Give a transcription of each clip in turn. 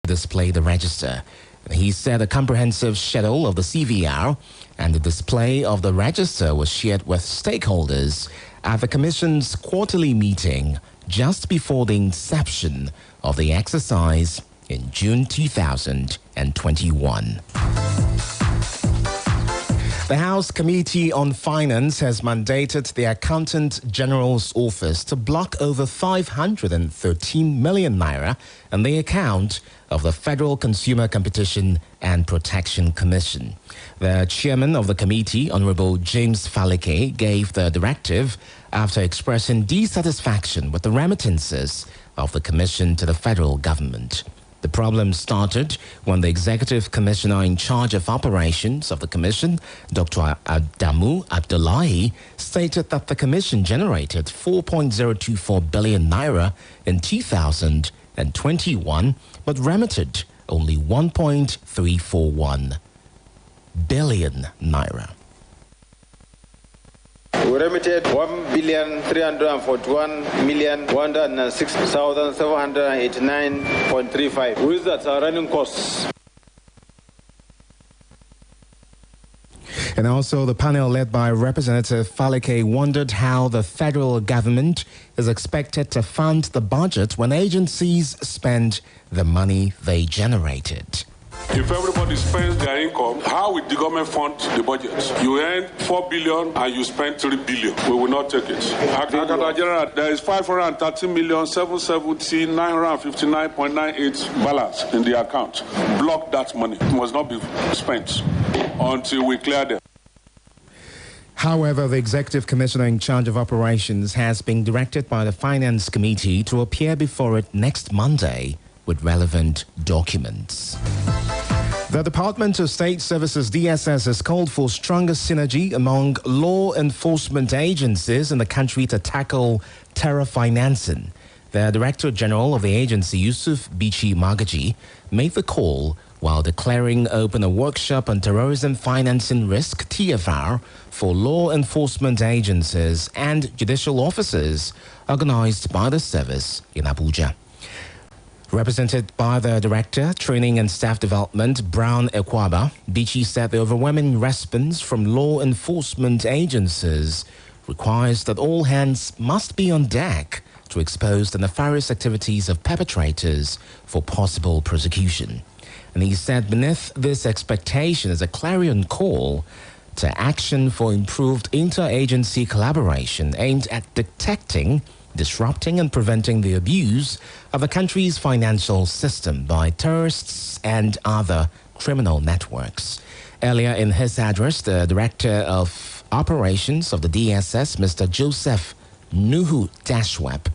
display the register. He said a comprehensive schedule of the CVR and the display of the register was shared with stakeholders at the Commission's quarterly meeting just before the inception of the exercise in June 2021. The House Committee on Finance has mandated the Accountant General's Office to block over 513 million naira in the account of the Federal Consumer Competition and Protection Commission. The chairman of the committee, Honorable James Falike, gave the directive after expressing dissatisfaction with the remittances of the commission to the federal government. The problem started when the executive commissioner in charge of operations of the commission, Dr. Adamu Abdullahi, stated that the commission generated 4.024 billion naira in 2021, but remitted only 1.341 billion naira. We remitted 1,341,106,789.35, which are running costs. And also, the panel led by Representative Falike wondered how the federal government is expected to fund the budget when agencies spend the money they generated. If everybody spends their income, how will the government fund the budget? You earn 4 billion and you spend 3 billion. We will not take it. Accountant General, there is 513,770,959.98 balance in the account. Block that money. It must not be spent until we clear them. However, the Executive Commissioner in charge of operations has been directed by the Finance Committee to appear before it next Monday with relevant documents. The Department of State Services DSS has called for stronger synergy among law enforcement agencies in the country to tackle terror financing. The Director General of the agency, Yusuf Bichi Magaji, made the call while declaring open a workshop on terrorism financing risk (TFR) for law enforcement agencies and judicial officers organized by the service in Abuja. Represented by the Director, Training and Staff Development, Brown Ekwaba, Bichi said the overwhelming response from law enforcement agencies requires that all hands must be on deck to expose the nefarious activities of perpetrators for possible prosecution. And he said beneath this expectation is a clarion call to action for improved interagency collaboration aimed at detecting, disrupting and preventing the abuse of the country's financial system by terrorists and other criminal networks. Earlier in his address, the Director of Operations of the DSS, Mr. Joseph Nuhu Dashwap,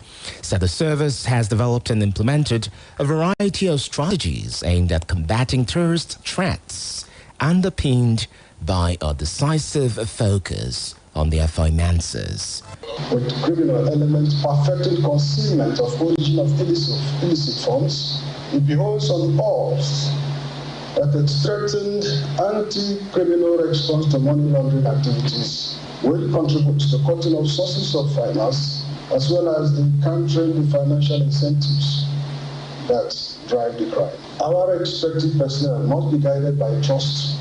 said the service has developed and implemented a variety of strategies aimed at combating terrorist threats, underpinned by a decisive focus on their finances. With criminal elements perfecting concealment of origin of illicit funds, it beholds on us that a strengthened anti-criminal response to money laundering activities will contribute to the cutting of sources of finance as well as the countering the financial incentives that drive the crime. Our expected personnel must be guided by trust